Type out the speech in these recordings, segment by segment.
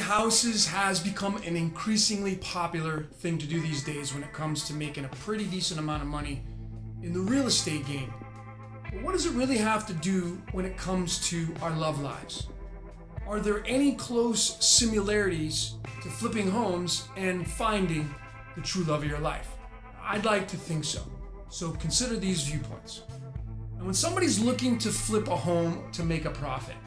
houses has become an increasingly popular thing to do these days when it comes to making a pretty decent amount of money in the real estate game. But what does it really have to do when it comes to our love lives? Are there any close similarities to flipping homes and finding the true love of your life? I'd like to think so. So consider these viewpoints. And when somebody's looking to flip a home to make a profit,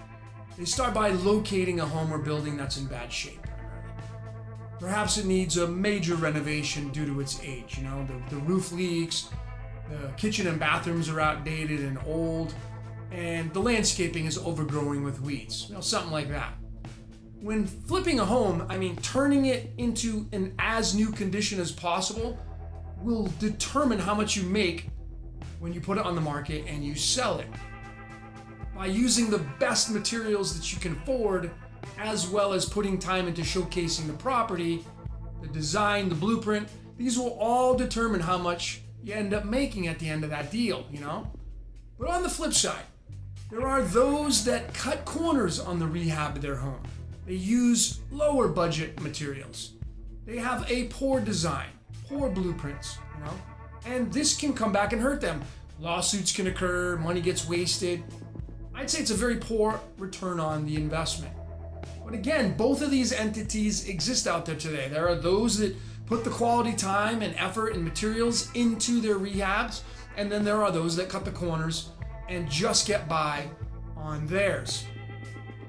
they start by locating a home or building that's in bad shape. Perhaps it needs a major renovation due to its age. The roof leaks, the kitchen and bathrooms are outdated and old, and the landscaping is overgrowing with weeds. Something like that. When flipping a home, turning it into an as new condition as possible will determine how much you make when you put it on the market and you sell it. By using the best materials that you can afford, as well as putting time into showcasing the property, the design, the blueprint, these will all determine how much you end up making at the end of that deal, But on the flip side, there are those that cut corners on the rehab of their home. They use lower budget materials. They have a poor design, poor blueprints, and this can come back and hurt them. Lawsuits can occur, money gets wasted. I'd say it's a very poor return on the investment. But again, both of these entities exist out there today. There are those that put the quality time and effort and materials into their rehabs, and then there are those that cut the corners and just get by on theirs.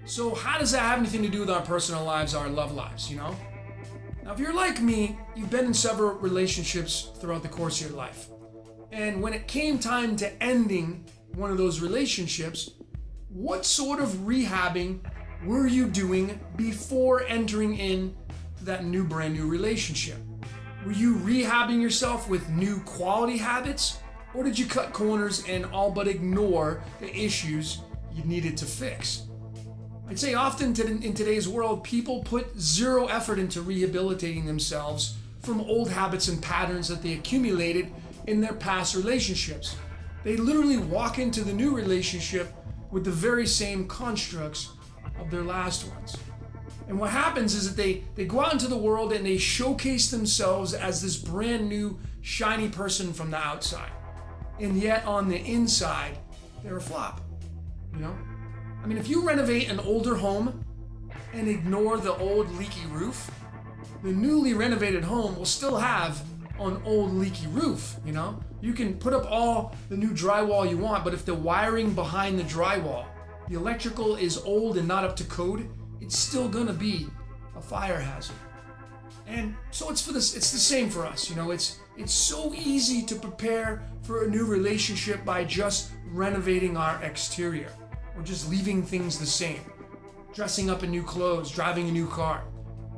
So how does that have anything to do with our personal lives, our love lives, Now, if you're like me, you've been in several relationships throughout the course of your life. And when it came time to ending one of those relationships, what sort of rehabbing were you doing before entering in that brand new relationship? Were you rehabbing yourself with new quality habits? Or did you cut corners and all but ignore the issues you needed to fix? I'd say often in today's world, people put zero effort into rehabilitating themselves from old habits and patterns that they accumulated in their past relationships. They literally walk into the new relationship with the very same constructs of their last ones. And what happens is that they go out into the world and they showcase themselves as this brand new, shiny person from the outside. And yet on the inside, they're a flop, If you renovate an older home and ignore the old leaky roof, the newly renovated home will still have an old leaky roof, You can put up all the new drywall you want, but if the wiring behind the drywall, the electrical is old and not up to code, it's still gonna be a fire hazard. And so it's the same for us, It's so easy to prepare for a new relationship by just renovating our exterior or just leaving things the same, dressing up in new clothes, driving a new car.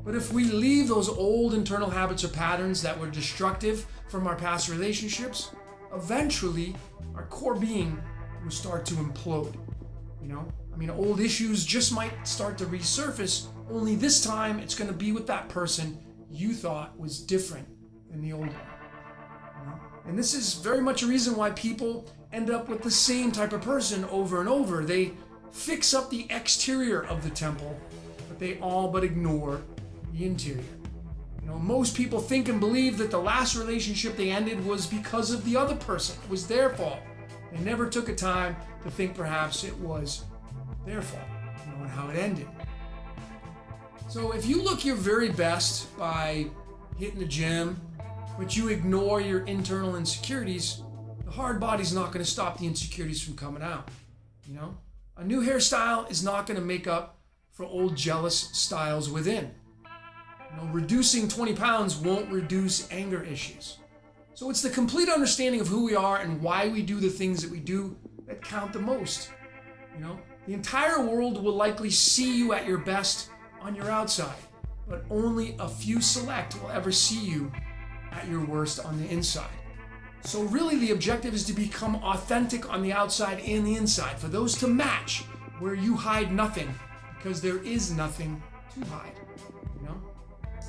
But if we leave those old internal habits or patterns that were destructive from our past relationships, eventually our core being will start to implode. Old issues just might start to resurface, only this time it's going to be with that person you thought was different than the old one. And this is very much a reason why people end up with the same type of person over and over. They fix up the exterior of the temple, but they all but ignore the interior. Most people think and believe that the last relationship they ended was because of the other person. It was their fault. They never took a time to think perhaps it was their fault, and how it ended. So if you look your very best by hitting the gym, but you ignore your internal insecurities, the hard body's not going to stop the insecurities from coming out. A new hairstyle is not going to make up for old jealous styles within. Reducing 20 pounds won't reduce anger issues. So it's the complete understanding of who we are and why we do the things that we do that count the most. The entire world will likely see you at your best on your outside, but only a few select will ever see you at your worst on the inside. So really the objective is to become authentic on the outside and the inside, for those to match where you hide nothing, because there is nothing to hide.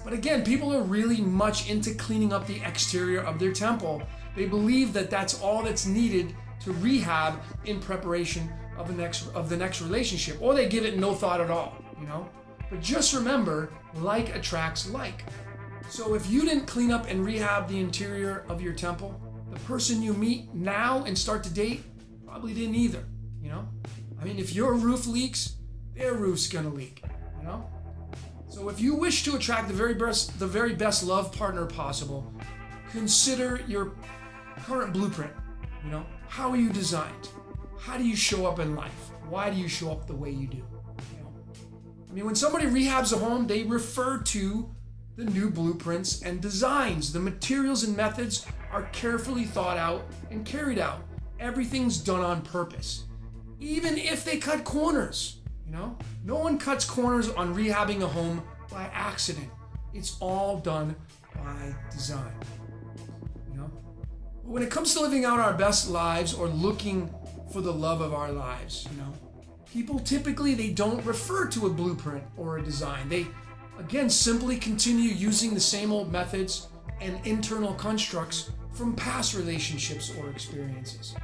But again, people are really much into cleaning up the exterior of their temple. They believe that that's all that's needed to rehab in preparation of the next relationship, or they give it no thought at all. But just remember, like attracts like. So if you didn't clean up and rehab the interior of your temple, the person you meet now and start to date probably didn't either, you know? I mean, if your roof leaks, their roof's gonna leak, you know? So if you wish to attract the very best love partner possible, consider your current blueprint, you know? How are you designed? How do you show up in life? Why do you show up the way you do? You know? I mean, when somebody rehabs a home, they refer to the new blueprints and designs. The materials and methods are carefully thought out and carried out. Everything's done on purpose. Even if they cut corners, you know? No one cuts corners on rehabbing a home by accident. It's all done by design, you know? But when it comes to living out our best lives or looking for the love of our lives, you know, people typically, they don't refer to a blueprint or a design. They, again, simply continue using the same old methods and internal constructs from past relationships or experiences,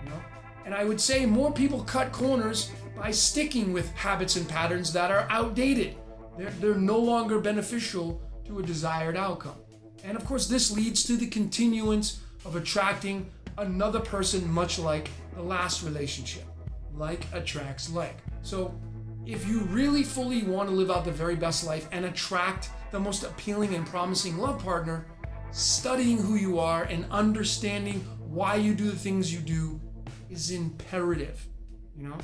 you know? And I would say more people cut corners by sticking with habits and patterns that are outdated. They're no longer beneficial to a desired outcome. And of course, this leads to the continuance of attracting another person much like the last relationship. Like attracts like. So if you really fully want to live out the very best life and attract the most appealing and promising love partner, studying who you are and understanding why you do the things you do is imperative, you know?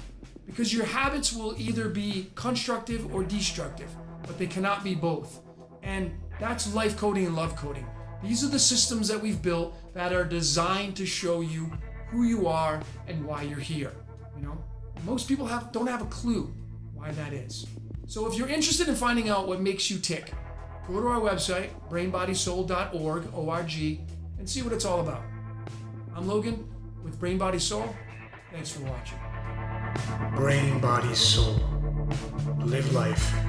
Because your habits will either be constructive or destructive, but they cannot be both. And that's life coding and love coding. These are the systems that we've built that are designed to show you who you are and why you're here, you know? Most people don't have a clue why that is. So if you're interested in finding out what makes you tick, go to our website, brainbodysoul.org, O-R-G, and see what it's all about. I'm Logan with Brain Body Soul. Thanks for watching. Brain, Body, Soul. Live life